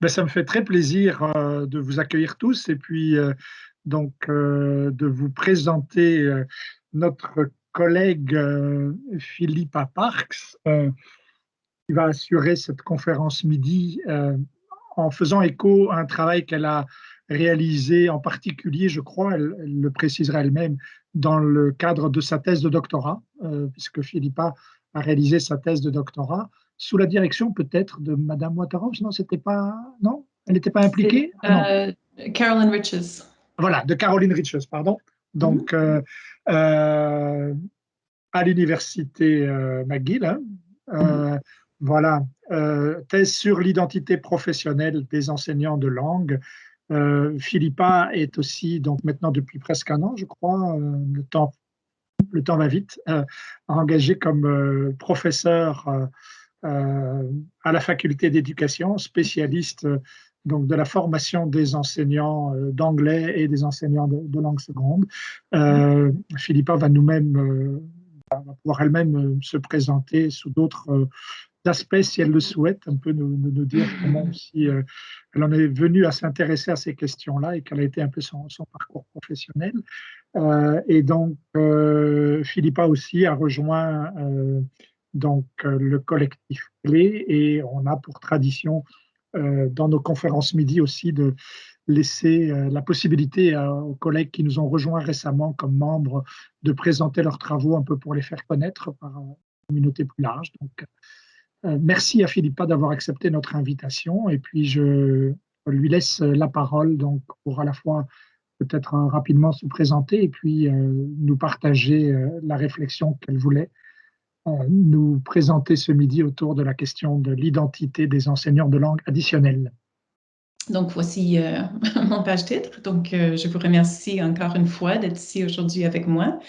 Ben, ça me fait très plaisir de vous accueillir tous et puis de vous présenter notre collègue Philippa Parks qui va assurer cette conférence midi en faisant écho à un travail qu'elle a réalisé en particulier, je crois, elle le précisera elle-même, dans le cadre de sa thèse de doctorat, puisque Philippa a réalisé sa thèse de doctorat sous la direction peut-être de Madame Waterhouse. Non, c'était pas, non, elle n'était pas C'est impliquée. Ah non, Carolyn Riches. voilà, de Caroline Riches, pardon. Mhm. Donc, euh, à l'université McGill, hein. Mhm. Euh, voilà, thèse sur l'identité professionnelle des enseignants de langue. Philippa est aussi, donc maintenant depuis presque un an, je crois, le temps va vite, engagée comme professeur à la faculté d'éducation, spécialiste donc de la formation des enseignants d'anglais et des enseignants de langue seconde. Philippa va nous-mêmes pouvoir elle-même se présenter sous d'autres aspects si elle le souhaite, un peu nous dire comment aussi elle en est venue à s'intéresser à ces questions-là et quel a été un peu son parcours professionnel. Philippa aussi a rejoint le collectif Clé et on a pour tradition dans nos conférences midi aussi de laisser la possibilité aux collègues qui nous ont rejoints récemment comme membres de présenter leurs travaux un peu pour les faire connaître par une communauté plus large. Merci à Philippa d'avoir accepté notre invitation et puis je lui laisse la parole donc pour à la fois peut-être rapidement se présenter et puis nous partager la réflexion qu'elle voulait nous présenter ce midi autour de la question de l'identité des enseignants de langue additionnelle. Donc, voici mon page titre. Donc, je vous remercie encore une fois d'être ici aujourd'hui avec moi,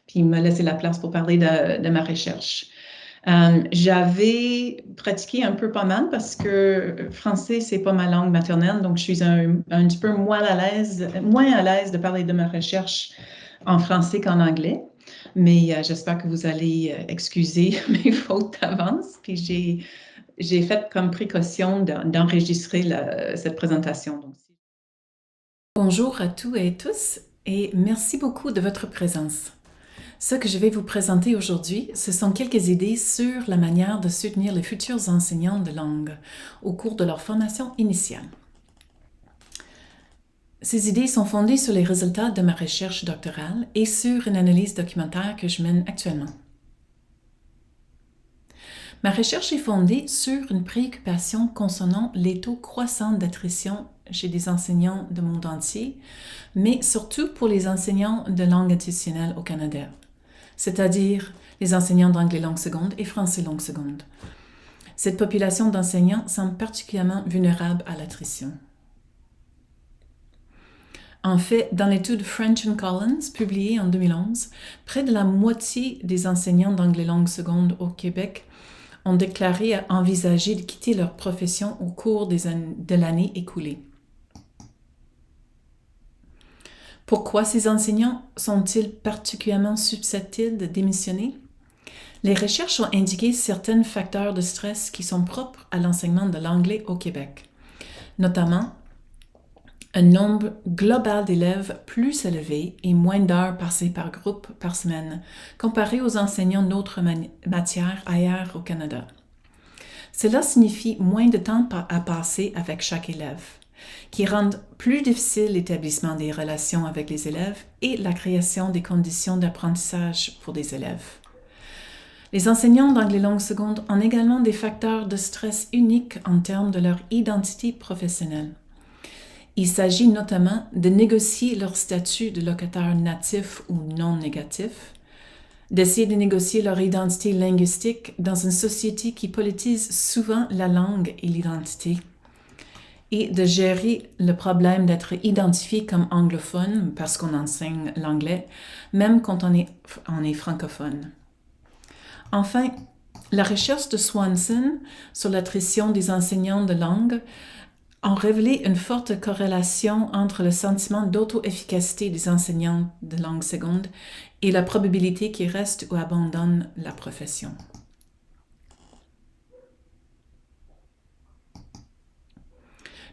puis me laisser la place pour parler de ma recherche. J'avais pratiqué un peu pas mal parce que français, c'est pas ma langue maternelle, donc je suis un petit peu moins à l'aise de parler de ma recherche en français qu'en anglais. Mais j'espère que vous allez excuser mes fautes d'avance. Puis j'ai fait comme précaution d'enregistrer cette présentation. Donc. Bonjour à tous et tous et merci beaucoup de votre présence. Ce que je vais vous présenter aujourd'hui, ce sont quelques idées sur la manière de soutenir les futurs enseignants de langue au cours de leur formation initiale. Ces idées sont fondées sur les résultats de ma recherche doctorale et sur une analyse documentaire que je mène actuellement. Ma recherche est fondée sur une préoccupation concernant les taux croissants d'attrition chez des enseignants du monde entier, mais surtout pour les enseignants de langue additionnelle au Canada, c'est-à-dire les enseignants d'anglais langue seconde et français langue seconde. Cette population d'enseignants semble particulièrement vulnérable à l'attrition. En fait, dans l'étude French and Collins, publiée en 2011, près de la moitié des enseignants d'anglais langue seconde au Québec ont déclaré envisager de quitter leur profession au cours de l'année écoulée. Pourquoi ces enseignants sont-ils particulièrement susceptibles de démissionner? Les recherches ont indiqué certains facteurs de stress qui sont propres à l'enseignement de l'anglais au Québec, notamment un nombre global d'élèves plus élevé et moins d'heures passées par groupe par semaine, comparé aux enseignants d'autres matières ailleurs au Canada. Cela signifie moins de temps à passer avec chaque élève, qui rendent plus difficile l'établissement des relations avec les élèves et la création des conditions d'apprentissage pour des élèves. Les enseignants d'anglais langue seconde ont également des facteurs de stress uniques en termes de leur identité professionnelle. Il s'agit notamment de négocier leur statut de locataire natif ou non négatif, d'essayer de négocier leur identité linguistique dans une société qui politise souvent la langue et l'identité, et de gérer le problème d'être identifié comme anglophone parce qu'on enseigne l'anglais, même quand on est francophone. Enfin, la recherche de Swanson sur l'attrition des enseignants de langue ont révélé une forte corrélation entre le sentiment d'auto-efficacité des enseignants de langue seconde et la probabilité qu'ils restent ou abandonnent la profession.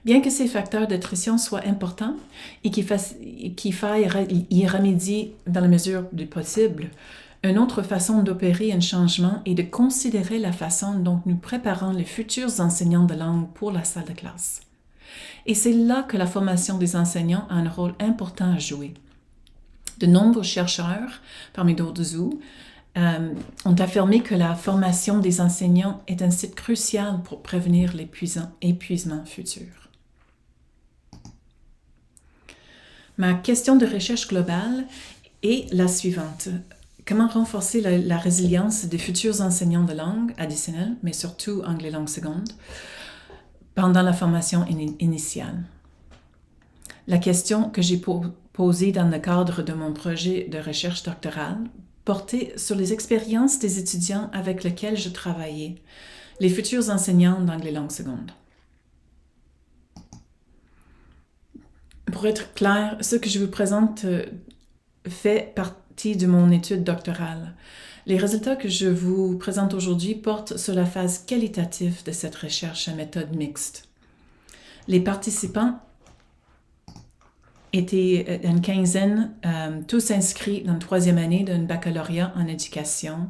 Bien que ces facteurs d'attrition soient importants et qu'il faille y remédier dans la mesure du possible, une autre façon d'opérer un changement est de considérer la façon dont nous préparons les futurs enseignants de langue pour la salle de classe. Et c'est là que la formation des enseignants a un rôle important à jouer. De nombreux chercheurs, parmi d'autres ont affirmé que la formation des enseignants est un site crucial pour prévenir l'épuisement futur. Ma question de recherche globale est la suivante. Comment renforcer la résilience des futurs enseignants de langue additionnelle, mais surtout anglais langue seconde, pendant la formation initiale? La question que j'ai posée dans le cadre de mon projet de recherche doctorale portait sur les expériences des étudiants avec lesquels je travaillais, les futurs enseignants d'anglais langue seconde. Pour être clair, ce que je vous présente fait partie de mon étude doctorale. Les résultats que je vous présente aujourd'hui portent sur la phase qualitative de cette recherche à méthode mixte. Les participants étaient une quinzaine, tous inscrits dans la 3e année d'un baccalauréat en éducation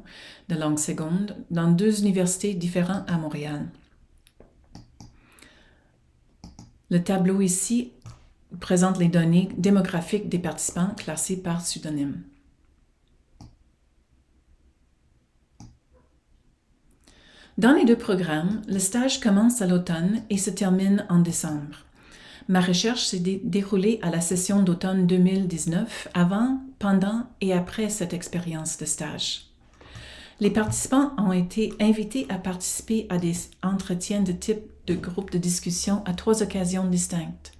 de langue seconde dans 2 universités différentes à Montréal. Le tableau ici présente les données démographiques des participants classés par pseudonyme. Dans les 2 programmes, le stage commence à l'automne et se termine en décembre. Ma recherche s'est déroulée à la session d'automne 2019, avant, pendant et après cette expérience de stage. Les participants ont été invités à participer à des entretiens de type de groupe de discussion à 3 occasions distinctes.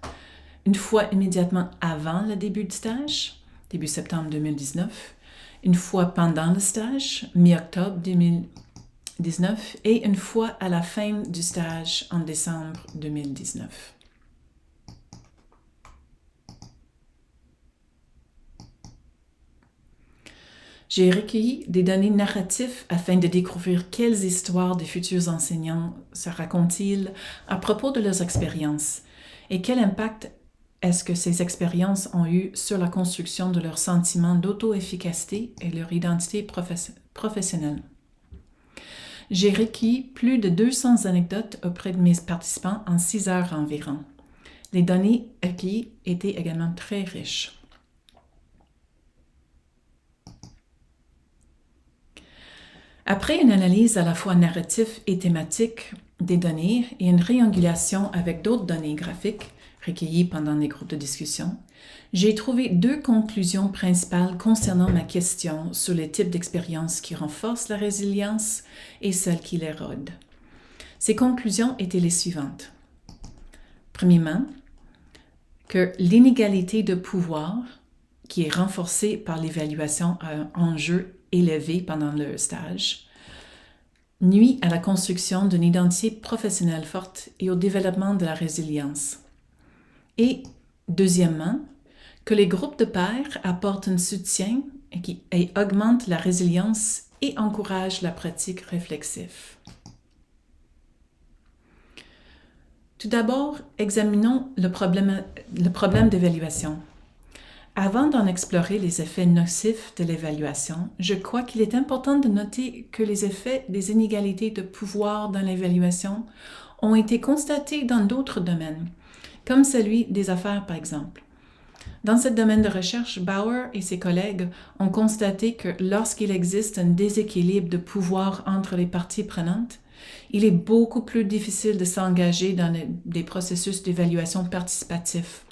Une fois immédiatement avant le début du stage, début septembre 2019, une fois pendant le stage, mi-octobre 2019, et une fois à la fin du stage en décembre 2019. J'ai recueilli des données narratives afin de découvrir quelles histoires des futurs enseignants se racontent-ils à propos de leurs expériences et quel impact est-ce que ces expériences ont eu sur la construction de leur sentiment d'auto-efficacité et leur identité professionnelle. J'ai recueilli plus de 200 anecdotes auprès de mes participants en 6 heures environ. Les données recueillies étaient également très riches. Après une analyse à la fois narrative et thématique des données et une triangulation avec d'autres données graphiques recueillies pendant les groupes de discussion, j'ai trouvé 2 conclusions principales concernant ma question sur les types d'expériences qui renforcent la résilience et celles qui l'érodent. Ces conclusions étaient les suivantes. Premièrement, que l'inégalité de pouvoir, qui est renforcée par l'évaluation à un enjeu élevé pendant le stage, nuit à la construction d'une identité professionnelle forte et au développement de la résilience. Et deuxièmement, que les groupes de pairs apportent un soutien et augmentent la résilience et encouragent la pratique réflexive. Tout d'abord, examinons le problème d'évaluation. Avant d'en explorer les effets nocifs de l'évaluation, je crois qu'il est important de noter que les effets des inégalités de pouvoir dans l'évaluation ont été constatés dans d'autres domaines, comme celui des affaires par exemple. Dans ce domaine de recherche, Bauer et ses collègues ont constaté que lorsqu'il existe un déséquilibre de pouvoir entre les parties prenantes, il est beaucoup plus difficile de s'engager dans des processus d'évaluation participatifs.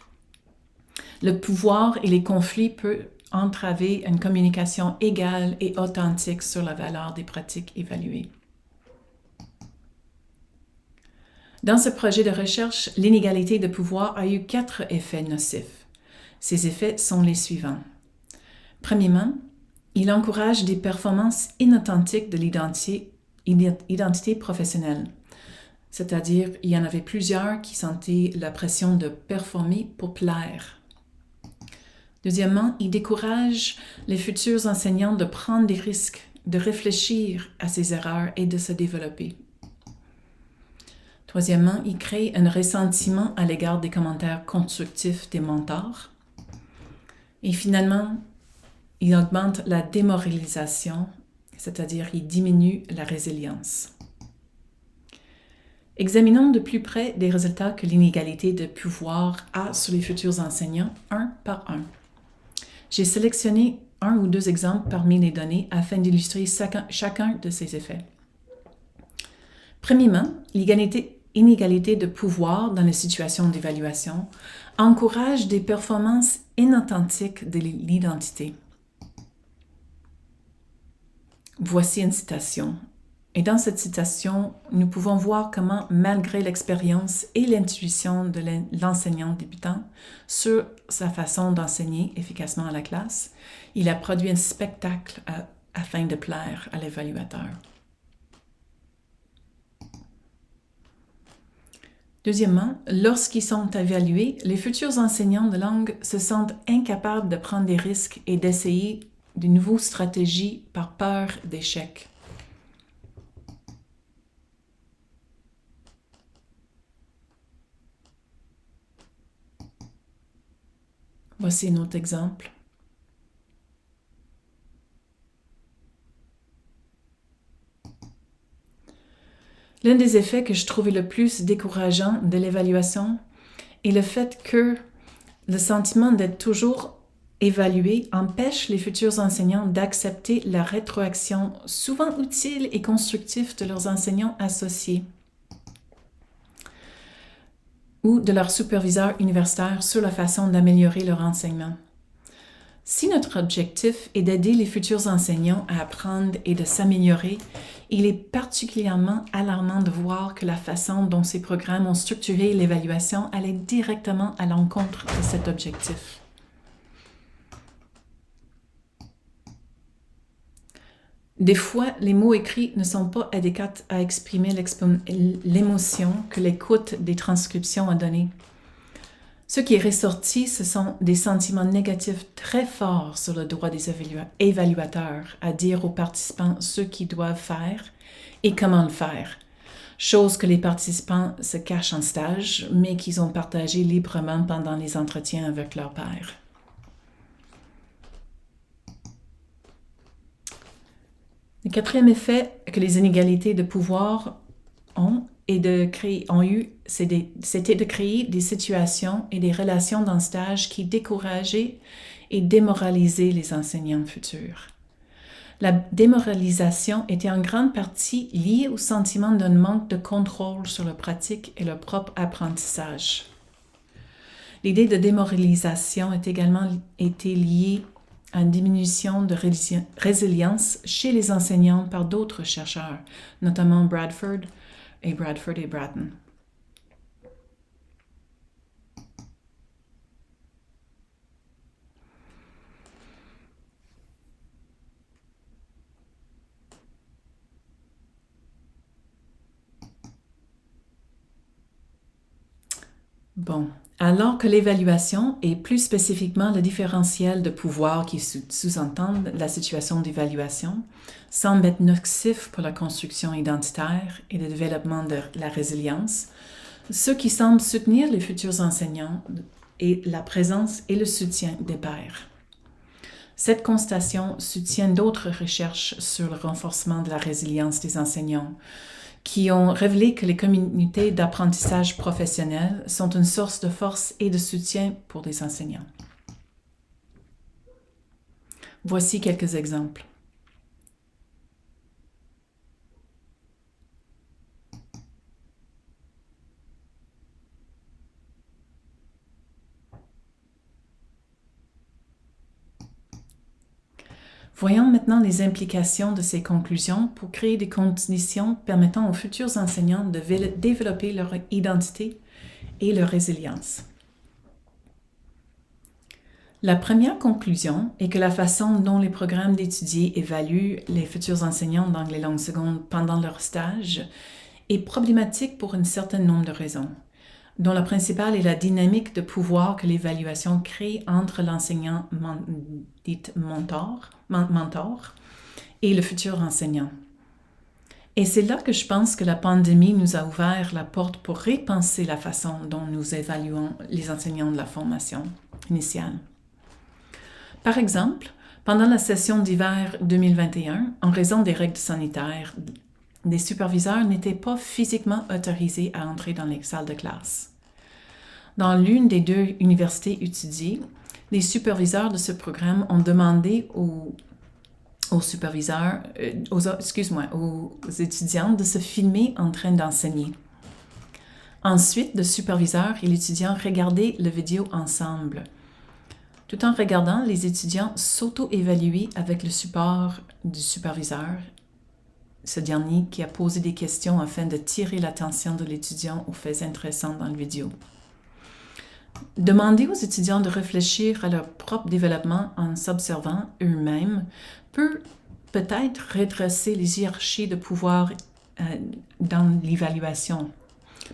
Le pouvoir et les conflits peuvent entraver une communication égale et authentique sur la valeur des pratiques évaluées. Dans ce projet de recherche, l'inégalité de pouvoir a eu 4 effets nocifs. Ces effets sont les suivants. Premièrement, il encourage des performances inauthentiques de l'identité professionnelle. C'est-à-dire, il y en avait plusieurs qui sentaient la pression de performer pour plaire. Deuxièmement, il décourage les futurs enseignants de prendre des risques, de réfléchir à ces erreurs et de se développer. Troisièmement, il crée un ressentiment à l'égard des commentaires constructifs des mentors. Et finalement, il augmente la démoralisation, c'est-à-dire il diminue la résilience. Examinons de plus près les résultats que l'inégalité de pouvoir a sur les futurs enseignants, un par un. J'ai sélectionné un ou deux exemples parmi les données afin d'illustrer chacun de ces effets. Premièrement, l'inégalité de pouvoir dans les situations d'évaluation encourage des performances inauthentiques de l'identité. Voici une citation. Et dans cette citation, nous pouvons voir comment, malgré l'expérience et l'intuition de l'enseignant débutant sur sa façon d'enseigner efficacement à la classe, il a produit un spectacle afin de plaire à l'évaluateur. Deuxièmement, lorsqu'ils sont évalués, les futurs enseignants de langue se sentent incapables de prendre des risques et d'essayer de nouvelles stratégies par peur d'échec. Voici un autre exemple. L'un des effets que je trouvais le plus décourageant de l'évaluation est le fait que le sentiment d'être toujours évalué empêche les futurs enseignants d'accepter la rétroaction souvent utile et constructive de leurs enseignants associés ou de leurs superviseurs universitaires sur la façon d'améliorer leur enseignement. Si notre objectif est d'aider les futurs enseignants à apprendre et de s'améliorer, il est particulièrement alarmant de voir que la façon dont ces programmes ont structuré l'évaluation allait directement à l'encontre de cet objectif. Des fois, les mots écrits ne sont pas adéquats à exprimer l'émotion que l'écoute des transcriptions a donnée. Ce qui est ressorti, ce sont des sentiments négatifs très forts sur le droit des évaluateurs à dire aux participants ce qu'ils doivent faire et comment le faire, chose que les participants se cachent en stage, mais qu'ils ont partagé librement pendant les entretiens avec leur pairs. Le quatrième effet que les inégalités de pouvoir c'était de créer des situations et des relations dans le stage qui décourageaient et démoralisaient les enseignants futurs. La démoralisation était en grande partie liée au sentiment d'un manque de contrôle sur leur pratique et leur propre apprentissage. L'idée de démoralisation a également été liée à une diminution de résilience chez les enseignants par d'autres chercheurs, notamment Bradford et Bratton. Bon, alors que l'évaluation et plus spécifiquement le différentiel de pouvoir qui sous-entendent la situation d'évaluation semble être nocif pour la construction identitaire et le développement de la résilience, ce qui semble soutenir les futurs enseignants est la présence et le soutien des pairs. Cette constatation soutient d'autres recherches sur le renforcement de la résilience des enseignants, qui ont révélé que les communautés d'apprentissage professionnel sont une source de force et de soutien pour les enseignants. Voici quelques exemples. Voyons maintenant les implications de ces conclusions pour créer des conditions permettant aux futurs enseignants de développer leur identité et leur résilience. La première conclusion est que la façon dont les programmes d'étudier évaluent les futurs enseignants d'anglais langue seconde pendant leur stage est problématique pour un certain nombre de raisons, dont la principale est la dynamique de pouvoir que l'évaluation crée entre l'enseignant mentor et le futur enseignant. Et c'est là que je pense que la pandémie nous a ouvert la porte pour repenser la façon dont nous évaluons les enseignants de la formation initiale. Par exemple, pendant la session d'hiver 2021, en raison des règles sanitaires, les superviseurs n'étaient pas physiquement autorisés à entrer dans les salles de classe. Dans l'une des 2 universités étudiées, les superviseurs de ce programme ont demandé aux étudiants de se filmer en train d'enseigner. Ensuite, le superviseur et l'étudiant regardaient la vidéo ensemble. Tout en regardant, les étudiants s'auto-évaluaient avec le support du superviseur, ce dernier qui a posé des questions afin de tirer l'attention de l'étudiant aux faits intéressants dans la vidéo. Demander aux étudiants de réfléchir à leur propre développement en s'observant eux-mêmes peut peut-être redresser les hiérarchies de pouvoir dans l'évaluation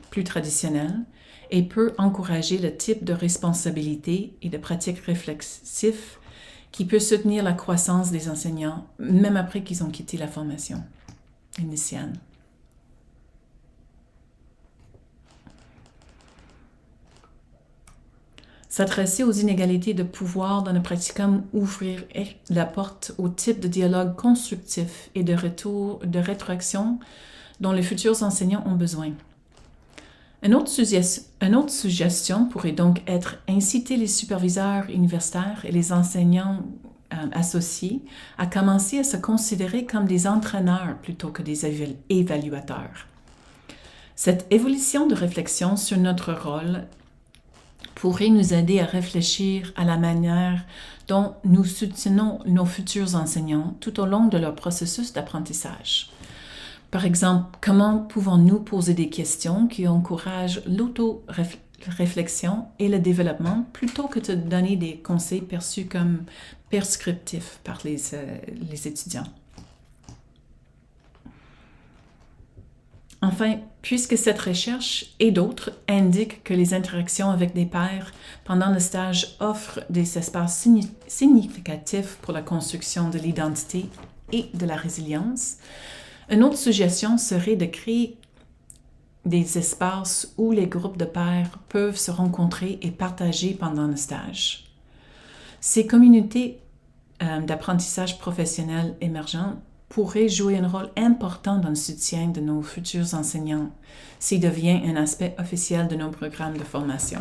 plus traditionnelle et peut encourager le type de responsabilité et de pratiques réflexives qui peut soutenir la croissance des enseignants même après qu'ils ont quitté la formation initiale. S'adresser aux inégalités de pouvoir dans le pratiquum ouvrir la porte au type de dialogue constructif et de rétroaction dont les futurs enseignants ont besoin. Une autre suggestion pourrait donc être inciter les superviseurs universitaires et les enseignants associés à commencer à se considérer comme des entraîneurs plutôt que des évaluateurs. Cette évolution de réflexion sur notre rôle pourrait nous aider à réfléchir à la manière dont nous soutenons nos futurs enseignants tout au long de leur processus d'apprentissage. Par exemple, comment pouvons-nous poser des questions qui encouragent l'auto-réflexion et le développement plutôt que de donner des conseils perçus comme prescriptifs par les étudiants? Enfin, puisque cette recherche et d'autres indiquent que les interactions avec des pairs pendant le stage offrent des espaces significatifs pour la construction de l'identité et de la résilience, une autre suggestion serait de créer des espaces où les groupes de pairs peuvent se rencontrer et partager pendant le stage. Ces communautés d'apprentissage professionnel émergentes pourrait jouer un rôle important dans le soutien de nos futurs enseignants s'il devient un aspect officiel de nos programmes de formation.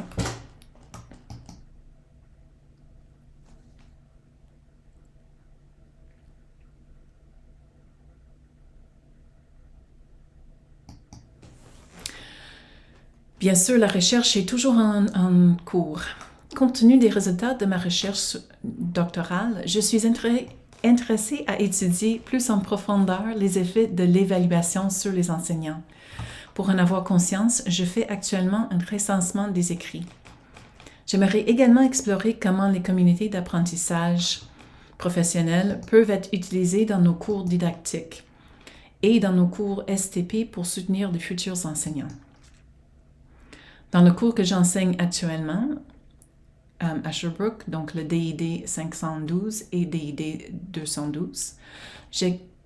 Bien sûr, la recherche est toujours en cours. Compte tenu des résultats de ma recherche doctorale, je suis intéressée à étudier plus en profondeur les effets de l'évaluation sur les enseignants. Pour en avoir conscience, je fais actuellement un recensement des écrits. J'aimerais également explorer comment les communautés d'apprentissage professionnels peuvent être utilisées dans nos cours didactiques et dans nos cours STP pour soutenir de futurs enseignants. Dans le cours que j'enseigne actuellement, à Sherbrooke, donc le DID 512 et DID 212,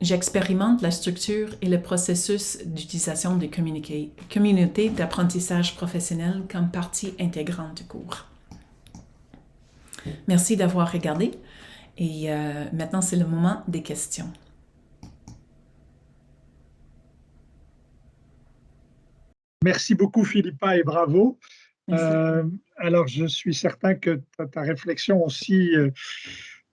j'expérimente la structure et le processus d'utilisation des communautés d'apprentissage professionnel comme partie intégrante du cours. Merci d'avoir regardé et maintenant c'est le moment des questions. Merci beaucoup, Philippa, et bravo. Alors, je suis certain que ta réflexion aussi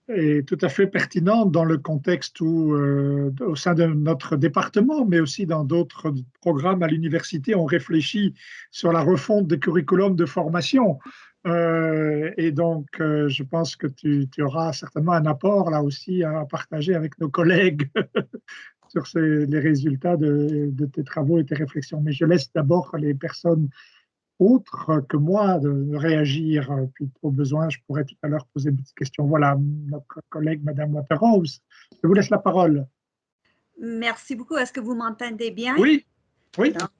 est tout à fait pertinente dans le contexte où, au sein de notre département, mais aussi dans d'autres programmes à l'université, on réfléchit sur la refonte des curriculums de formation. Et donc, je pense que tu auras certainement un apport là aussi à partager avec nos collègues sur les résultats de tes travaux et tes réflexions. Mais je laisse d'abord les personnes autres que moi de réagir. Puis au besoin, je pourrais tout à l'heure poser une petite question. Voilà, notre collègue Madame Waterhouse, je vous laisse la parole. Merci beaucoup. Est-ce que vous m'entendez bien? Oui, oui. Donc,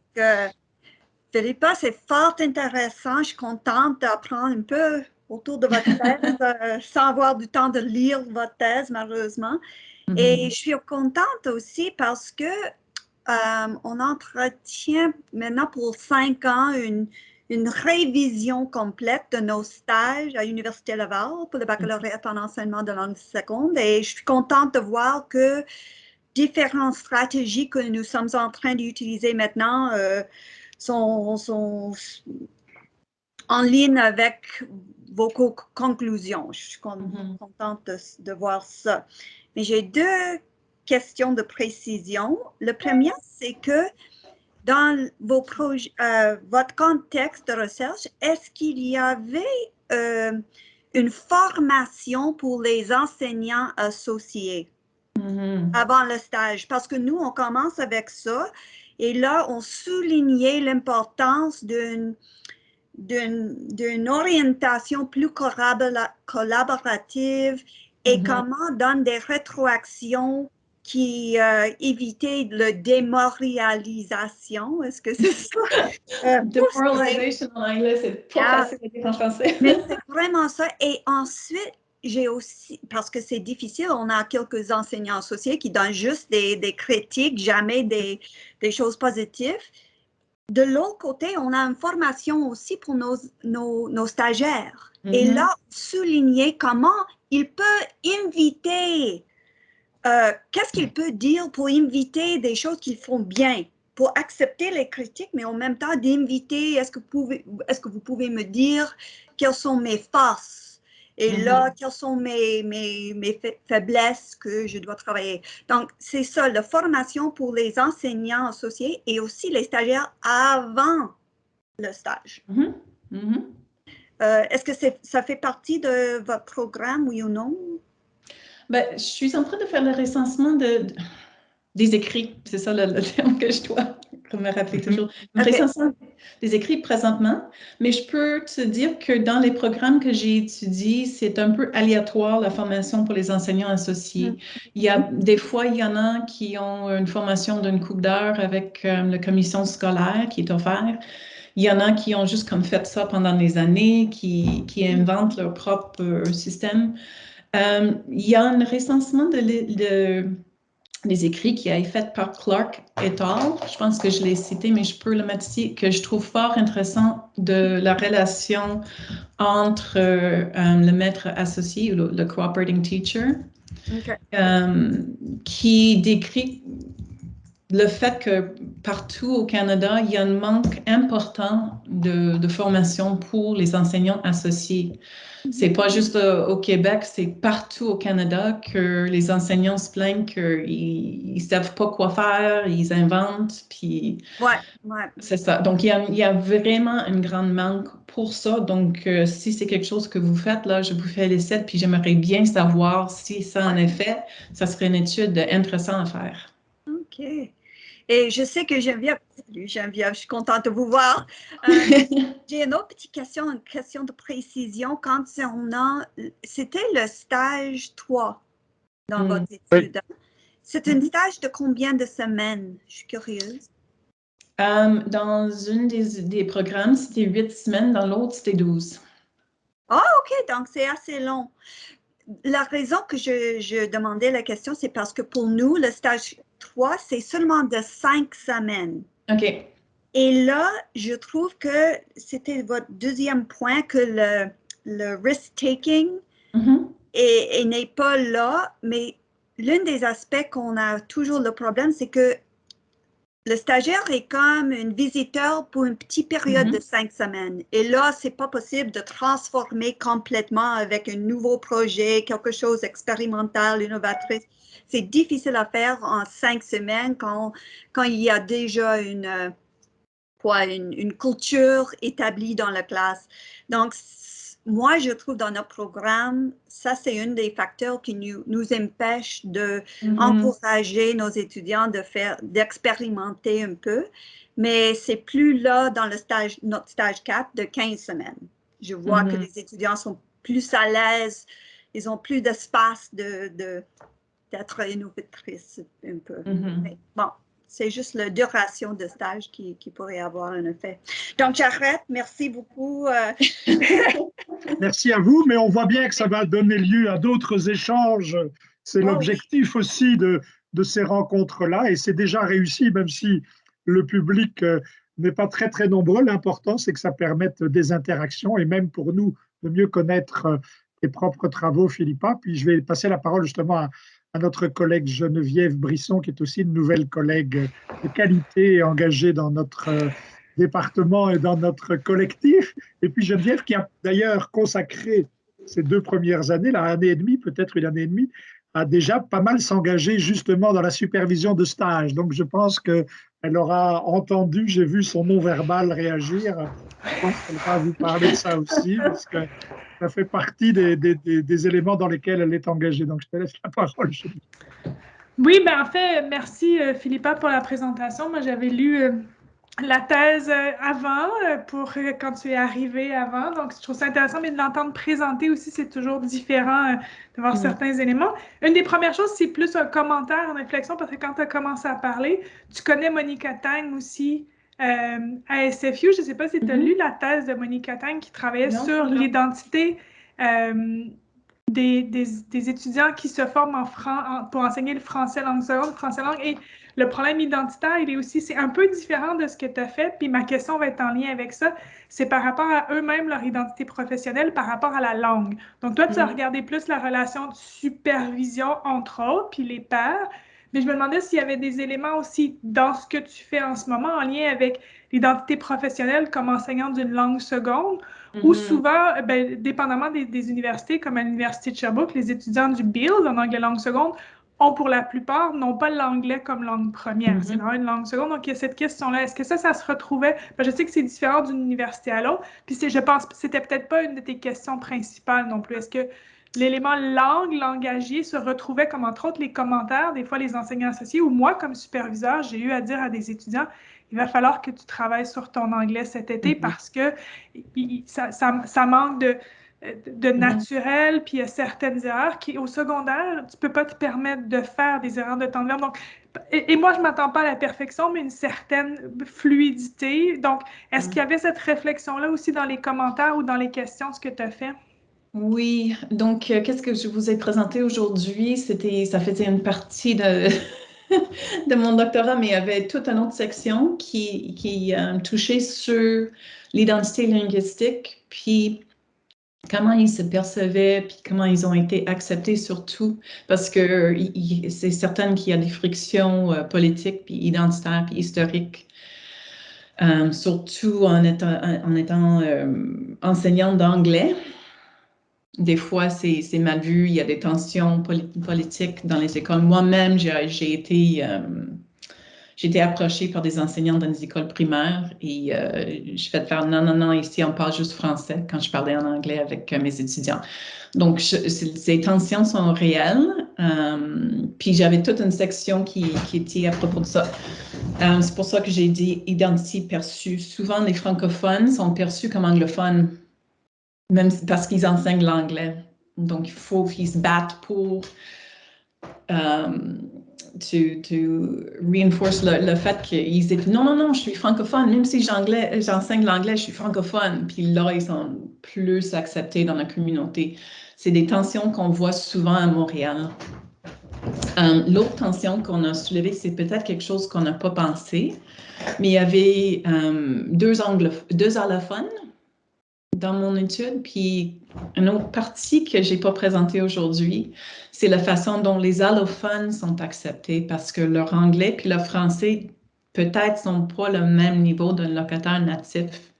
Philippa, c'est fort intéressant. Je suis contente d'apprendre un peu autour de votre thèse, sans avoir du temps de lire votre thèse, malheureusement. Et je suis contente aussi parce que on entretient maintenant pour 5 ans une révision complète de nos stages à l'Université Laval pour le baccalauréat en enseignement de langue seconde. Et je suis contente de voir que différentes stratégies que nous sommes en train d'utiliser maintenant sont en ligne avec vos conclusions. Je suis contente de voir ça. Mais j'ai 2 questions de précision. Le premier, c'est que dans vos votre contexte de recherche, est-ce qu'il y avait une formation pour les enseignants associés avant le stage? Parce que nous, on commence avec ça et là, on soulignait l'importance d'une orientation plus collaborative et comment donne des rétroactions qui évitaient la démoralisation. Est-ce que c'est ça? Demoralization en anglais, c'est pas facile à dire en français. Mais c'est vraiment ça. Et ensuite, j'ai aussi, parce que c'est difficile, on a quelques enseignants associés qui donnent juste des critiques, jamais des choses positives. De l'autre côté, on a une formation aussi pour nos stagiaires. Et là, souligner comment il peut inviter, qu'est-ce qu'il peut dire pour inviter des choses qu'ils font bien, pour accepter les critiques, mais en même temps d'inviter, est-ce que vous pouvez me dire quelles sont mes forces? Et là, quelles sont mes faiblesses que je dois travailler? Donc, c'est ça, la formation pour les enseignants associés et aussi les stagiaires avant le stage. Est-ce que ça fait partie de votre programme, oui ou non? Ben, je suis en train de faire le recensement des écrits. C'est ça le terme que je dois me rappeler toujours. Le recensement des écrits présentement, mais je peux te dire que dans les programmes que j'ai étudiés, c'est un peu aléatoire la formation pour les enseignants associés. Des fois, il y en a qui ont une formation d'une couple d'heures avec la commission scolaire qui est offerte. Il y en a qui ont juste comme fait ça pendant des années, qui inventent leur propre système. Il y a un recensement des écrits qui a été fait par Clark et al. Je pense que je l'ai cité, mais je peux le mettre ici, que je trouve fort intéressant de la relation entre le maître associé ou le cooperating teacher, qui décrit le fait que partout au Canada, il y a un manque important de formation pour les enseignants associés. C'est pas juste au Québec, c'est partout au Canada que les enseignants se plaignent qu'ils ne savent pas quoi faire, ils inventent, puis c'est ça. Donc, il y a vraiment un grand manque pour ça. Donc, si c'est quelque chose que vous faites, là, je vous félicite, puis j'aimerais bien savoir si ça en est fait. Ça serait une étude intéressante à faire. OK. Et je sais que Geneviève, je suis contente de vous voir. J'ai une autre petite question, une question de précision. Quand c'était le stage 3 dans votre étude. C'est un stage de combien de semaines? Je suis curieuse. Dans une des programmes, c'était 8 semaines. Dans l'autre, c'était 12. Ah, OK. Donc, c'est assez long. La raison que je demandais la question, c'est parce que pour nous, le stage 3, c'est seulement de 5 semaines. OK. Et là, je trouve que c'était votre deuxième point, que le risk-taking n'est pas là, mais l'un des aspects qu'on a toujours le problème, c'est que le stagiaire est comme un visiteur pour une petite période de 5 semaines. Et là, c'est pas possible de transformer complètement avec un nouveau projet, quelque chose d'expérimental, innovatrice. C'est difficile à faire en 5 semaines quand il y a déjà une culture établie dans la classe. Donc, moi, je trouve dans notre programme, ça, c'est un des facteurs qui nous empêche d'encourager nos étudiants d'expérimenter un peu. Mais c'est plus là dans notre stage 4 de 15 semaines. Je vois que les étudiants sont plus à l'aise, ils ont plus d'espace d'être innovatrices un peu. Mais bon. C'est juste la duration de stage qui pourrait avoir un effet. Donc, j'arrête. Merci beaucoup. Merci à vous, mais on voit bien que ça va donner lieu à d'autres échanges. C'est l'objectif aussi de de ces rencontres-là, et c'est déjà réussi, même si le public n'est pas très très nombreux. L'important, c'est que ça permette des interactions, et même pour nous, de mieux connaître tes propres travaux, Philippa. Puis je vais passer la parole justement à notre collègue Geneviève Brisson, qui est aussi une nouvelle collègue de qualité et engagée dans notre département et dans notre collectif. Et puis Geneviève, qui a d'ailleurs consacré ces 2 premières années, l'année et demie, peut-être une année et demie, a déjà pas mal s'engager justement dans la supervision de stage. Donc je pense qu'elle aura entendu, j'ai vu son non-verbal réagir. Je pense qu'elle va vous parler de ça aussi, parce que ça fait partie des éléments dans lesquels elle est engagée. Donc je te laisse la parole. Oui, ben en fait, merci Philippa pour la présentation. Moi, j'avais lu la thèse avant, quand tu es arrivé avant. Donc, je trouve ça intéressant, mais de l'entendre présenter aussi, c'est toujours différent de voir certains éléments. Une des premières choses, c'est plus un commentaire, une réflexion, parce que quand tu as commencé à parler, tu connais Monica Tang aussi à SFU. Je ne sais pas si tu as lu la thèse de Monica Tang qui travaillait sur l'identité des étudiants qui se forment pour enseigner le français langue seconde, français langue. Et le problème identitaire, c'est un peu différent de ce que tu as fait. Puis ma question va être en lien avec ça. C'est par rapport à eux-mêmes, leur identité professionnelle, par rapport à la langue. Donc toi, tu as regardé plus la relation de supervision entre autres, puis les pairs. Mais je me demandais s'il y avait des éléments aussi dans ce que tu fais en ce moment en lien avec l'identité professionnelle comme enseignant d'une langue seconde, ou souvent, dépendamment des universités, comme à l'Université de Sherbrooke, les étudiants du BEALS en anglais langue seconde ont pour la plupart, n'ont pas l'anglais comme langue première. C'est vraiment une langue seconde. Donc, il y a cette question-là. Est-ce que ça se retrouvait? Je sais que c'est différent d'une université à l'autre. Puis, je pense que c'était peut-être pas une de tes questions principales non plus. Est-ce que l'élément langue, langagier se retrouvait comme, entre autres, les commentaires, des fois, les enseignants associés, ou moi, comme superviseur, j'ai eu à dire à des étudiants, il va falloir que tu travailles sur ton anglais cet été parce que ça manque de naturel, puis il y a certaines erreurs qui, au secondaire, tu ne peux pas te permettre de faire des erreurs de temps de verbe. Donc, et moi, je ne m'attends pas à la perfection, mais une certaine fluidité. Donc, est-ce qu'il y avait cette réflexion-là aussi dans les commentaires ou dans les questions, ce que tu as fait? Oui, donc qu'est-ce que je vous ai présenté aujourd'hui? Ça faisait une partie de, de mon doctorat, mais il y avait toute une autre section qui touchait sur l'identité linguistique, puis comment ils se percevaient, puis comment ils ont été acceptés surtout, parce que c'est certain qu'il y a des frictions politiques, puis identitaires, puis historiques. Surtout en étant enseignante d'anglais. Des fois, c'est mal vu, il y a des tensions politiques dans les écoles. Moi-même, j'ai été approchée par des enseignants dans les écoles primaires et je fais faire non, ici on parle juste français quand je parlais en anglais avec mes étudiants. Donc, ces tensions sont réelles. Puis j'avais toute une section qui était à propos de ça. C'est pour ça que j'ai dit identité perçue. Souvent, les francophones sont perçus comme anglophones, même parce qu'ils enseignent l'anglais. Donc, il faut qu'ils se battent pour reinforce le fait qu'ils disent non, je suis francophone, même si j'enseigne l'anglais, je suis francophone. Puis là, ils sont plus acceptés dans la communauté. C'est des tensions qu'on voit souvent à Montréal. L'autre tension qu'on a soulevée, c'est peut-être quelque chose qu'on n'a pas pensé, mais il y avait deux allophones dans mon étude, puis une autre partie que je n'ai pas présentée aujourd'hui, c'est la façon dont les allophones sont acceptés parce que leur anglais puis leur français peut-être sont pas le même niveau d'un locataire natif.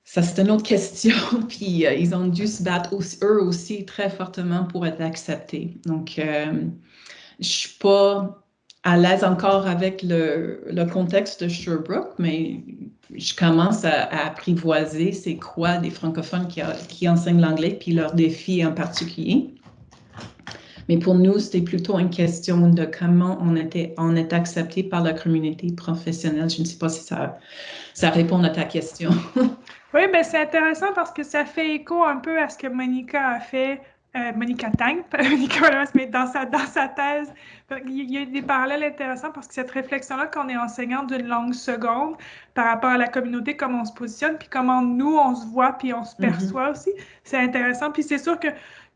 Ça, c'est une autre question, puis ils ont dû se battre eux aussi très fortement pour être acceptés. Donc, je ne suis pas à l'aise encore avec le contexte de Sherbrooke, mais je commence à apprivoiser c'est quoi des francophones qui enseignent l'anglais, puis leurs défis en particulier. Mais pour nous, c'était plutôt une question de comment on est accepté par la communauté professionnelle. Je ne sais pas si ça répond à ta question. Oui, mais c'est intéressant parce que ça fait écho un peu à ce que Monica a fait Monica Tang, pas Monica Wallace, mais dans sa thèse, il y a des parallèles intéressants parce que cette réflexion-là, quand on est enseignant d'une langue seconde par rapport à la communauté, comment on se positionne, puis comment nous, on se voit, puis on se perçoit aussi, c'est intéressant. Puis c'est sûr que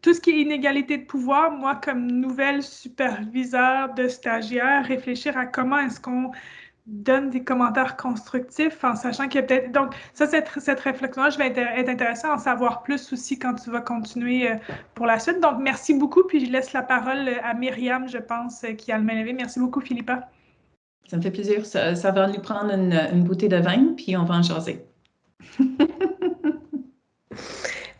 tout ce qui est inégalité de pouvoir, moi, comme nouvelle superviseure de stagiaire, réfléchir à comment est-ce qu'on donne des commentaires constructifs en sachant qu'il y a peut-être... Donc, ça, cette réflexion-là, je vais être intéressée à en savoir plus aussi quand tu vas continuer pour la suite. Donc, merci beaucoup, puis je laisse la parole à Myriam, je pense, qui a le main levée. Merci beaucoup, Philippa. Ça me fait plaisir. Ça va nous prendre une bouteille de vin, puis on va en jaser.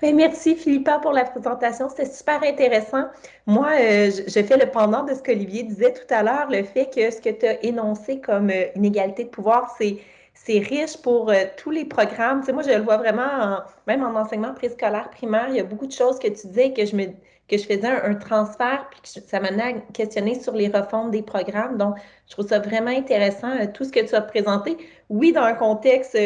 Bien, merci Philippa pour la présentation, c'était super intéressant. Moi, je fais le pendant de ce qu'Olivier disait tout à l'heure, le fait que ce que tu as énoncé comme inégalité de pouvoir, c'est riche pour tous les programmes. Tu sais, moi, je le vois vraiment, même en enseignement préscolaire primaire, il y a beaucoup de choses que tu disais que je faisais un transfert, puis que ça m'amenait à questionner sur les refontes des programmes. Donc, je trouve ça vraiment intéressant, tout ce que tu as présenté. Oui, dans un contexte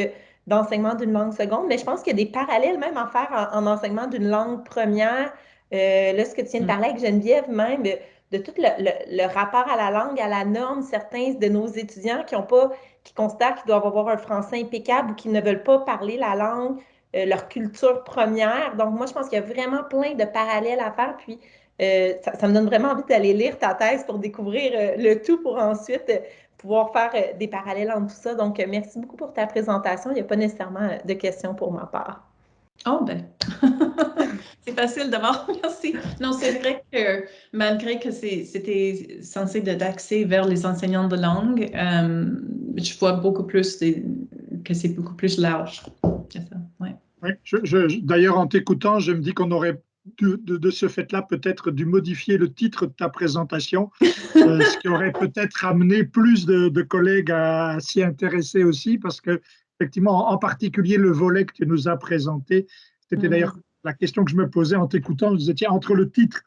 d'enseignement d'une langue seconde, mais je pense qu'il y a des parallèles même à faire en enseignement d'une langue première. Là, ce que tu viens de parler avec Geneviève, même de tout le rapport à la langue, à la norme, certains de nos étudiants qui considèrent qu'ils doivent avoir un français impeccable ou qui ne veulent pas parler la langue, leur culture première. Donc, moi, je pense qu'il y a vraiment plein de parallèles à faire. Puis, ça me donne vraiment envie d'aller lire ta thèse pour découvrir le tout pour ensuite pouvoir faire des parallèles entre tout ça. Donc, merci beaucoup pour ta présentation. Il n'y a pas nécessairement de questions pour ma part. Oh, ben, c'est facile d'abord, merci. Non, c'est vrai que malgré que c'était censé d'axer vers les enseignants de langue, je vois beaucoup plus que c'est beaucoup plus large. C'est ça, ouais. Oui, d'ailleurs, en t'écoutant, je me dis qu'on aurait de ce fait-là peut-être dû modifier le titre de ta présentation, ce qui aurait peut-être amené plus de collègues à s'y intéresser aussi, parce que effectivement, en particulier le volet que tu nous as présenté, c'était d'ailleurs la question que je me posais en t'écoutant. Je disais, tiens, entre le titre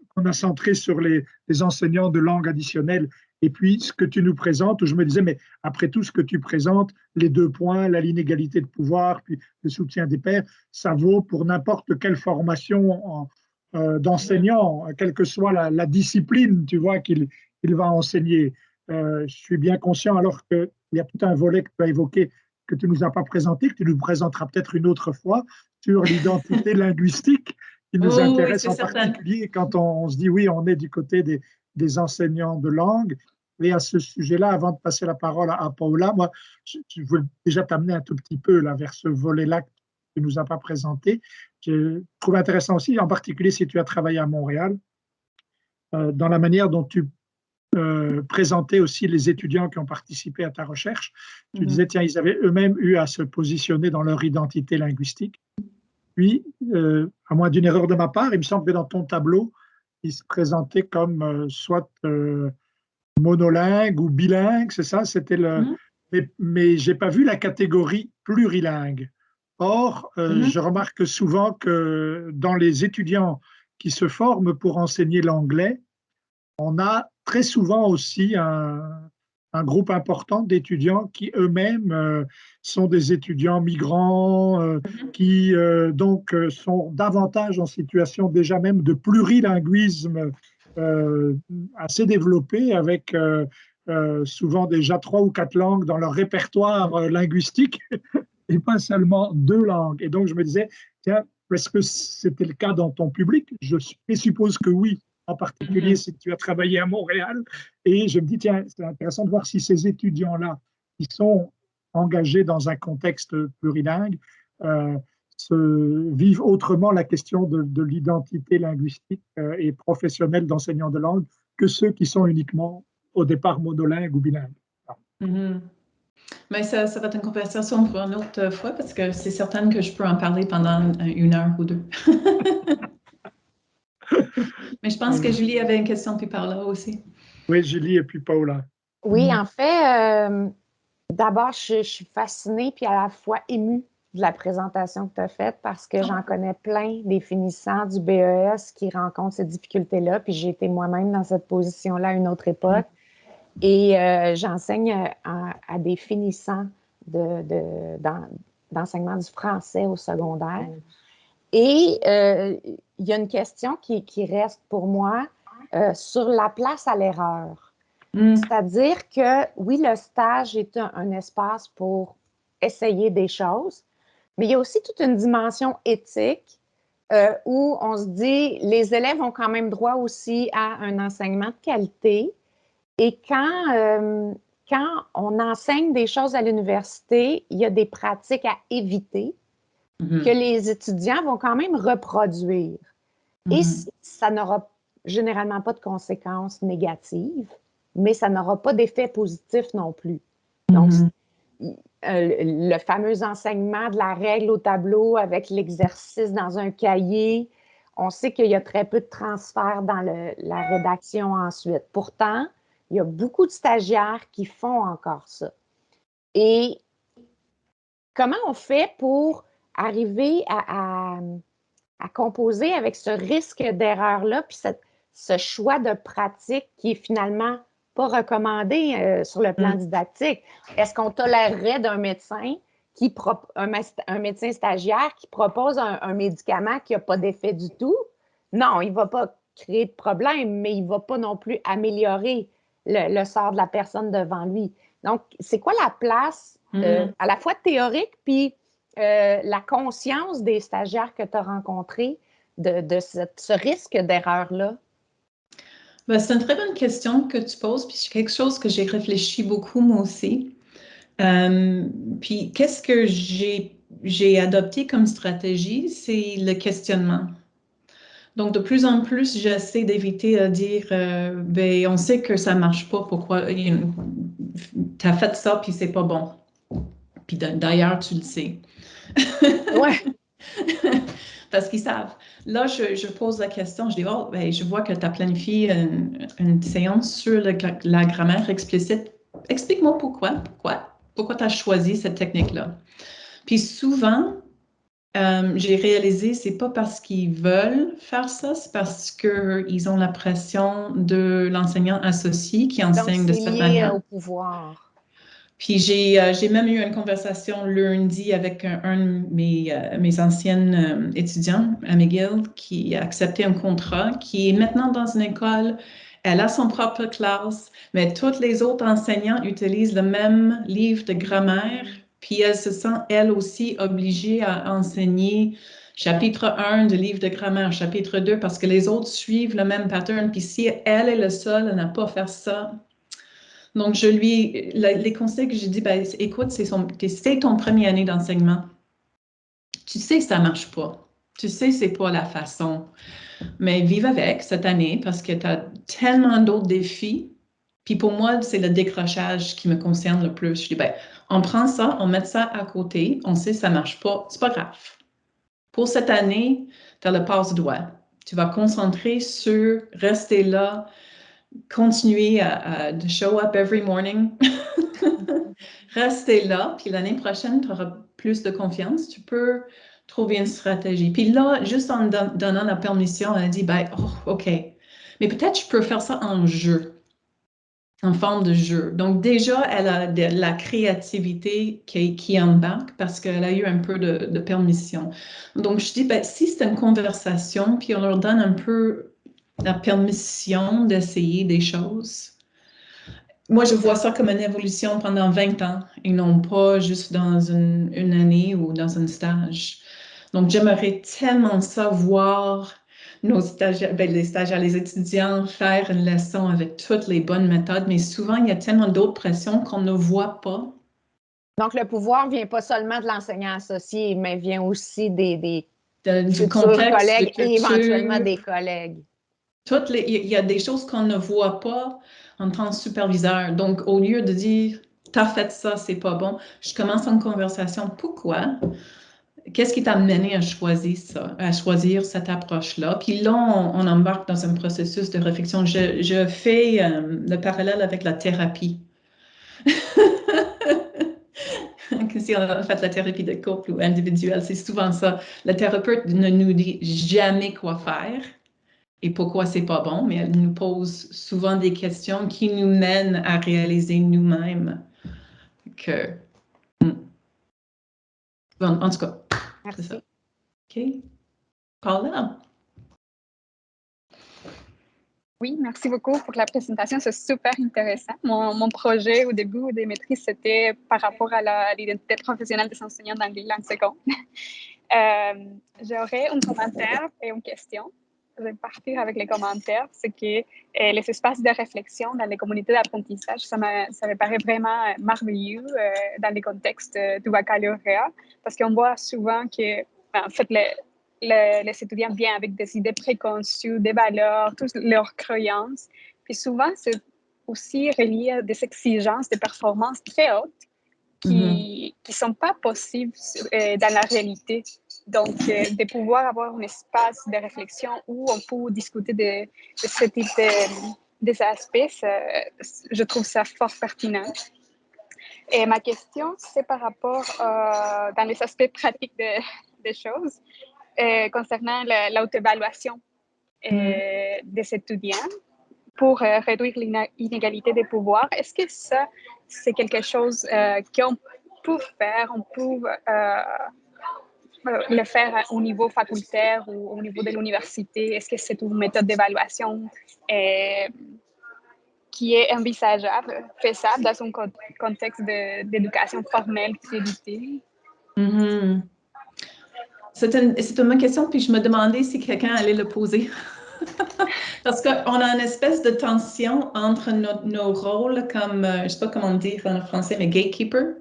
qu'on a centré sur les enseignants de langue additionnelle et puis ce que tu nous présentes, où je me disais, mais après tout ce que tu présentes, les 2 points, l'inégalité de pouvoir, puis le soutien des pairs, ça vaut pour n'importe quelle formation d'enseignant, quelle que soit la discipline, tu vois, qu'il va enseigner. Je suis bien conscient, alors qu'il y a tout un volet que tu as évoqué, que tu ne nous as pas présenté, que tu nous présenteras peut-être une autre fois, sur l'identité linguistique, qui nous intéresse en particulier quand on se dit, oui, on est du côté des enseignants de langue. Et à ce sujet-là, avant de passer la parole à Paula, moi, je voulais déjà t'amener un tout petit peu là, vers ce volet-là que tu ne nous as pas présenté. Je trouve intéressant aussi, en particulier si tu as travaillé à Montréal, dans la manière dont tu présentais aussi les étudiants qui ont participé à ta recherche. Tu disais, tiens, ils avaient eux-mêmes eu à se positionner dans leur identité linguistique. Puis, à moins d'une erreur de ma part, il me semble que dans ton tableau, ils se présentaient comme soit monolingue ou bilingue, c'est ça? C'était mais je n'ai pas vu la catégorie plurilingue. Or, je remarque souvent que dans les étudiants qui se forment pour enseigner l'anglais, on a très souvent aussi un groupe important d'étudiants qui eux-mêmes sont des étudiants migrants, qui donc sont davantage en situation déjà même de plurilinguisme assez développé, avec souvent déjà 3 ou 4 langues dans leur répertoire linguistique, et pas seulement 2 langues. Et donc je me disais, tiens, est-ce que c'était le cas dans ton public? Je suppose que oui, en particulier si tu as travaillé à Montréal. Et je me dis, tiens, c'est intéressant de voir si ces étudiants-là, qui sont engagés dans un contexte plurilingue, vivent autrement la question de l'identité linguistique et professionnelle d'enseignants de langue que ceux qui sont uniquement au départ monolingues ou bilingues. Mais ça va être une conversation pour une autre fois, parce que c'est certain que je peux en parler pendant 1 heure ou 2. Mais je pense que Julie avait une question, puis Paula aussi. Oui, Julie et puis Paula. Oui, en fait, d'abord, je suis fascinée puis à la fois émue de la présentation que tu as faite, parce que j'en connais plein des finissants du BES qui rencontrent ces difficultés-là, puis j'ai été moi-même dans cette position-là à une autre époque. Et j'enseigne à des finissants d'enseignement du français au secondaire. Et il y a une question qui reste pour moi sur la place à l'erreur. C'est-à-dire que, oui, le stage est un espace pour essayer des choses, mais il y a aussi toute une dimension éthique où on se dit les élèves ont quand même droit aussi à un enseignement de qualité. Et quand on enseigne des choses à l'université, il y a des pratiques à éviter que les étudiants vont quand même reproduire. Et ça n'aura généralement pas de conséquences négatives, mais ça n'aura pas d'effet positif non plus. Donc, le fameux enseignement de la règle au tableau avec l'exercice dans un cahier, on sait qu'il y a très peu de transfert dans la rédaction ensuite. Pourtant, il y a beaucoup de stagiaires qui font encore ça. Et comment on fait pour arriver à composer avec ce risque d'erreur-là, puis ce choix de pratique qui est finalement pas recommandé sur le plan didactique? Est-ce qu'on tolérerait d'un médecin, un médecin stagiaire qui propose un médicament qui n'a pas d'effet du tout? Non, il ne va pas créer de problème, mais il ne va pas non plus améliorer le sort de la personne devant lui. Donc, c'est quoi la place à la fois théorique puis la conscience des stagiaires que tu as rencontrés de ce risque d'erreur-là? Ben, c'est une très bonne question que tu poses, puis c'est quelque chose que j'ai réfléchi beaucoup moi aussi. Puis qu'est-ce que j'ai adopté comme stratégie, c'est le questionnement. Donc, de plus en plus, j'essaie d'éviter de dire, ben, on sait que ça ne marche pas, pourquoi tu as fait ça, puis c'est pas bon. Puis d'ailleurs, tu le sais. Ouais. Parce qu'ils savent. Là, je pose la question, je dis, oh, ben, je vois que tu as planifié une séance sur la grammaire explicite. Explique-moi pourquoi tu as choisi cette technique-là. Puis souvent, j'ai réalisé, c'est pas parce qu'ils veulent faire ça, c'est parce qu'ils ont la pression de l'enseignant associé qui enseigne de cette manière. Donc, c'est lié au pouvoir. Puis j'ai même eu une conversation lundi avec un de mes anciennes étudiants à McGill qui a accepté un contrat, qui est maintenant dans une école. Elle a son propre classe, mais tous les autres enseignants utilisent le même livre de grammaire. Puis elle se sent, elle aussi, obligée à enseigner chapitre 1 du livre de grammaire, chapitre 2, parce que les autres suivent le même pattern. Puis si elle est le seul à ne pas faire ça, donc, les conseils que j'ai dit, ben, écoute, c'est ton première année d'enseignement. Tu sais que ça ne marche pas. Tu sais que ce n'est pas la façon. Mais vive avec cette année parce que tu as tellement d'autres défis. Puis pour moi, c'est le décrochage qui me concerne le plus. Je dis, ben, on prend ça, on met ça à côté, on sait que ça ne marche pas, c'est pas grave. Pour cette année, tu as le passe-doigt. Tu vas concentrer sur rester là, continuer à show up every morning. Rester là, puis l'année prochaine, tu auras plus de confiance. Tu peux trouver une stratégie. Puis là, juste en donnant la permission, elle dit, ben, oh, OK. Mais peut-être je peux faire ça en jeu, en forme de jeu. Donc déjà, elle a de la créativité qui embarque parce qu'elle a eu un peu de permission. Donc je dis, ben, si c'est une conversation, puis on leur donne un peu la permission d'essayer des choses. Moi, je vois ça comme une évolution pendant 20 ans et non pas juste dans une année ou dans un stage. Donc, j'aimerais tellement ça voir nos stagiaires, ben, les étudiants faire une leçon avec toutes les bonnes méthodes, mais souvent, il y a tellement d'autres pressions qu'on ne voit pas. Donc, le pouvoir ne vient pas seulement de l'enseignant associé, mais vient aussi du contexte, collègues de et éventuellement des collègues. Il y a des choses qu'on ne voit pas en tant que superviseur. Donc, au lieu de dire « t'as fait ça, c'est pas bon », je commence une conversation. Pourquoi? Qu'est-ce qui t'a mené à choisir ça, à choisir cette approche-là? Puis là, on embarque dans un processus de réflexion. Je fais le parallèle avec la thérapie. Si on a fait la thérapie de couple ou individuelle, c'est souvent ça. Le thérapeute ne nous dit jamais quoi faire et pourquoi c'est pas bon, mais elle nous pose souvent des questions qui nous mènent à réaliser nous-mêmes que... Bon, en tout cas, Merci. c'est ça. OK. Paula? Oui, merci beaucoup pour la présentation. C'est super intéressant. Mon projet au début des maîtrises, c'était par rapport à l'identité professionnelle des enseignants d'anglais langue seconde. J'aurais un commentaire et une question. Je vais partir avec les commentaires. C'est que les espaces de réflexion dans les communautés d'apprentissage, ça me paraît vraiment merveilleux dans les contextes du baccalauréat, parce qu'on voit souvent que, en fait, les étudiants viennent avec des idées préconçues, des valeurs, toutes leurs croyances. Puis souvent, c'est aussi relié à des exigences de performance très hautes qui ne sont pas possibles dans la réalité. Donc, de pouvoir avoir un espace de réflexion où on peut discuter de ce type des aspects, je trouve ça fort pertinent. Et ma question, c'est par rapport dans les aspects pratiques des choses, concernant l'auto-évaluation des étudiants pour réduire l'inégalité des pouvoirs. Est-ce que ça, c'est quelque chose qu'on peut faire, on peut le faire au niveau facultaire ou au niveau de l'université? Est-ce que c'est une méthode d'évaluation qui est envisageable, faisable dans un contexte d'éducation formelle créditée? C'est une bonne question, puis je me demandais si quelqu'un allait le poser. Parce qu'on a une espèce de tension entre nos rôles comme, je ne sais pas comment dire en français, mais gatekeeper,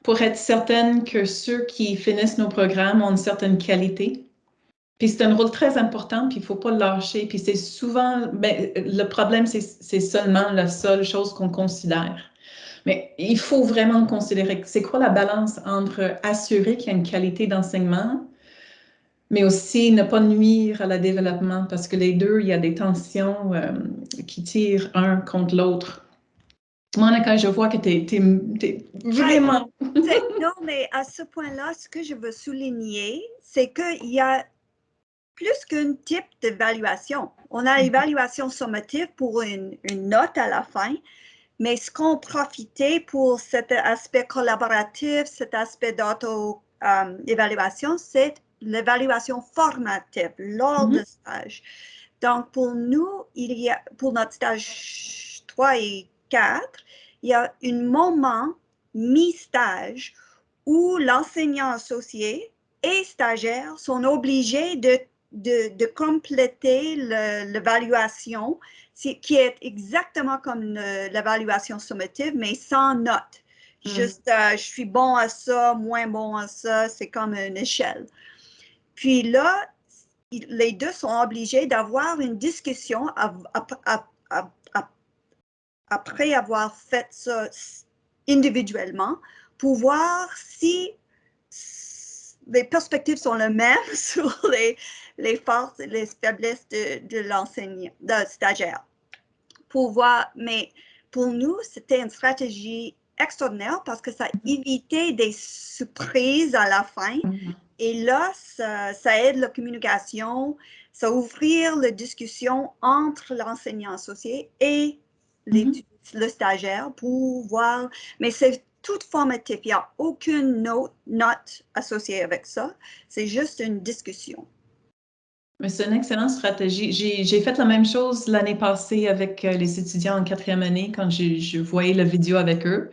pour être certaine que ceux qui finissent nos programmes ont une certaine qualité. Puis c'est un rôle très important, puis il ne faut pas le lâcher. Puis c'est souvent, le problème, c'est seulement la seule chose qu'on considère. Mais il faut vraiment considérer c'est quoi la balance entre assurer qu'il y a une qualité d'enseignement, mais aussi ne pas nuire à le développement, parce que les deux, il y a des tensions qui tirent un contre l'autre. Monica, je vois que tu es vraiment... Non, mais à ce point-là, ce que je veux souligner, c'est qu'il y a plus qu'un type d'évaluation. On a l'évaluation sommative pour une note à la fin, mais ce qu'on profitait pour cet aspect collaboratif, cet aspect d'auto-évaluation, c'est l'évaluation formative lors de stage. Donc, pour nous, pour notre stage 3 et 4, il y a un moment mi-stage où l'enseignant associé et stagiaire sont obligés de compléter l'évaluation, qui est exactement comme l'évaluation sommative, mais sans note. Juste, je suis bon à ça, moins bon à ça, c'est comme une échelle. Puis là, les deux sont obligés d'avoir une discussion après avoir fait ça individuellement pour voir si les perspectives sont les mêmes sur les forces et les faiblesses de l'enseignant, de stagiaire. Mais pour nous, c'était une stratégie extraordinaire parce que ça évitait des surprises à la fin. Et là, ça aide la communication, ça ouvre la discussion entre l'enseignant associé et le stagiaire pour voir. Mais c'est tout formatif, il n'y a aucune note associée avec ça, c'est juste une discussion. Mais c'est une excellente stratégie. J'ai fait la même chose l'année passée avec les étudiants en 4e année quand je voyais la vidéo avec eux.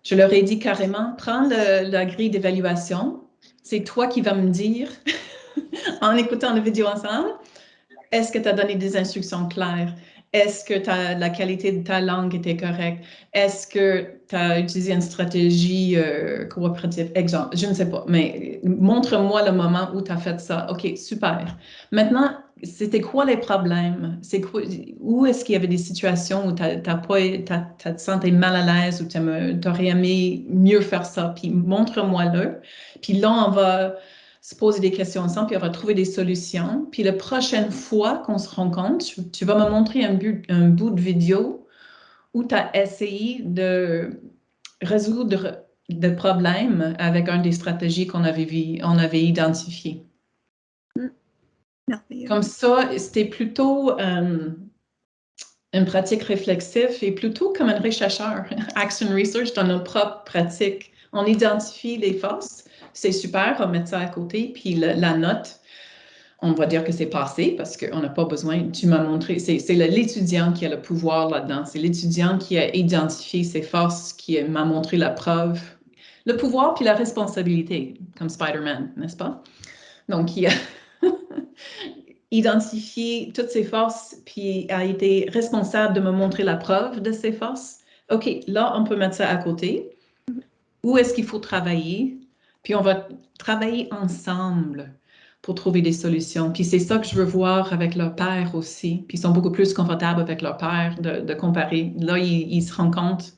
Je leur ai dit carrément, prends la grille d'évaluation. C'est toi qui vas me dire, en écoutant la vidéo ensemble, est-ce que tu as donné des instructions claires? Est-ce que la qualité de ta langue était correcte? Est-ce que tu as utilisé une stratégie coopérative? Exemple, je ne sais pas, mais montre-moi le moment où tu as fait ça. OK, super. Maintenant, c'était quoi les problèmes? Où est-ce qu'il y avait des situations où tu te sentais mal à l'aise, où tu aurais aimé mieux faire ça? Puis montre-moi-le. Puis là, on va se poser des questions ensemble, puis on va trouver des solutions. Puis la prochaine fois qu'on se rencontre, tu vas me montrer un bout de vidéo où tu as essayé de résoudre des problèmes avec une des stratégies qu'on avait identifiées. Comme ça, c'était plutôt une pratique réflexive et plutôt comme un rechercheur. Action Research dans nos propres pratiques. On identifie les forces. C'est super, on va mettre ça à côté. Puis la note, on va dire que c'est passé parce qu'on n'a pas besoin, tu m'as montré, c'est l'étudiant qui a le pouvoir là-dedans, c'est l'étudiant qui a identifié ses forces, qui m'a montré la preuve, le pouvoir puis la responsabilité, comme Spider-Man, n'est-ce pas? Donc, il a identifié toutes ses forces puis a été responsable de me montrer la preuve de ses forces. OK, là, on peut mettre ça à côté. Où est-ce qu'il faut travailler? Puis on va travailler ensemble pour trouver des solutions. Puis c'est ça que je veux voir avec leur père aussi. Puis ils sont beaucoup plus confortables avec leur père de comparer. Là, ils se rencontrent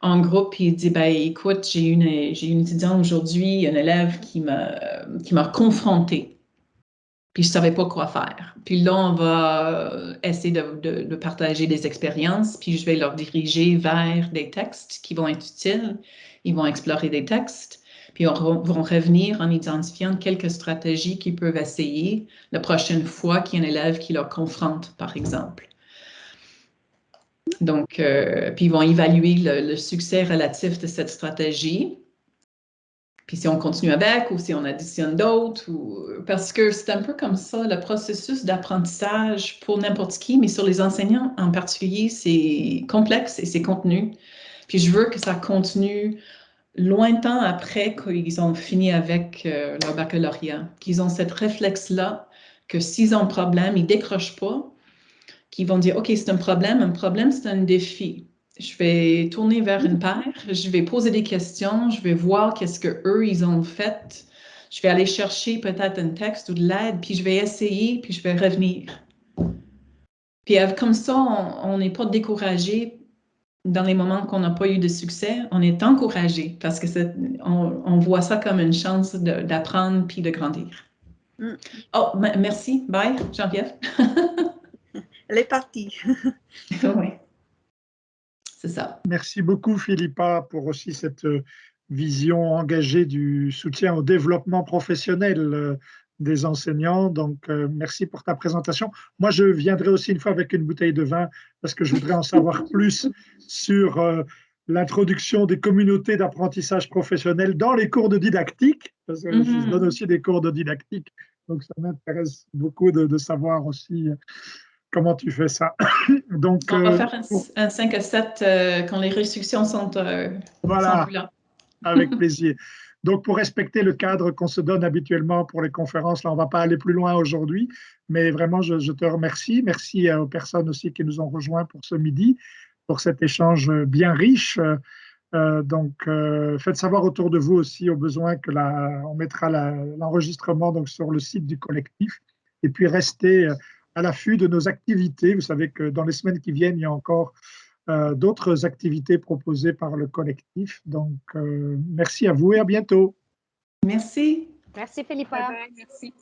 en groupe, puis ils disent, ben écoute, j'ai une étudiante aujourd'hui, un élève qui m'a confrontée. Puis je ne savais pas quoi faire. Puis là, on va essayer de partager des expériences, puis je vais leur diriger vers des textes qui vont être utiles. Ils vont explorer des textes, puis ils vont revenir en identifiant quelques stratégies qu'ils peuvent essayer la prochaine fois qu'il y a un élève qui leur confronte, par exemple. Donc, puis ils vont évaluer le succès relatif de cette stratégie. Puis si on continue avec ou si on additionne d'autres, parce que c'est un peu comme ça, le processus d'apprentissage pour n'importe qui, mais sur les enseignants en particulier, c'est complexe et c'est contenu. Puis je veux que ça continue lointain après qu'ils ont fini avec leur baccalauréat, qu'ils ont cette réflexe-là, que s'ils ont un problème, ils ne décrochent pas, qu'ils vont dire, OK, c'est un problème, c'est un défi. Je vais tourner vers une paire, je vais poser des questions, je vais voir qu'est-ce qu'eux, ils ont fait. Je vais aller chercher peut-être un texte ou de l'aide, puis je vais essayer, puis je vais revenir. Puis comme ça, on n'est pas découragé dans les moments qu'on n'a pas eu de succès. On est encouragé parce que on voit ça comme une chance d'apprendre puis de grandir. Oh, merci. Bye, Geneviève. Elle est partie. Oui. C'est ça. Merci beaucoup, Philippa, pour aussi cette vision engagée du soutien au développement professionnel des enseignants. Donc, merci pour ta présentation. Moi, je viendrai aussi une fois avec une bouteille de vin parce que je voudrais en savoir plus sur l'introduction des communautés d'apprentissage professionnel dans les cours de didactique, parce que je donne aussi des cours de didactique. Donc, ça m'intéresse beaucoup de savoir aussi comment tu fais ça. Donc, on va faire un 5 à 7 quand les restrictions sont voilà, plus là. Avec plaisir. Donc, pour respecter le cadre qu'on se donne habituellement pour les conférences, là, on ne va pas aller plus loin aujourd'hui, mais vraiment, je te remercie. Merci aux personnes aussi qui nous ont rejoints pour ce midi, pour cet échange bien riche. Donc, faites savoir autour de vous aussi au besoin que on mettra l'enregistrement donc sur le site du collectif. Et puis, restez à l'affût de nos activités. Vous savez que dans les semaines qui viennent, il y a encore d'autres activités proposées par le collectif. Donc, merci à vous et à bientôt. Merci. Merci, Philippa. Bye bye, merci.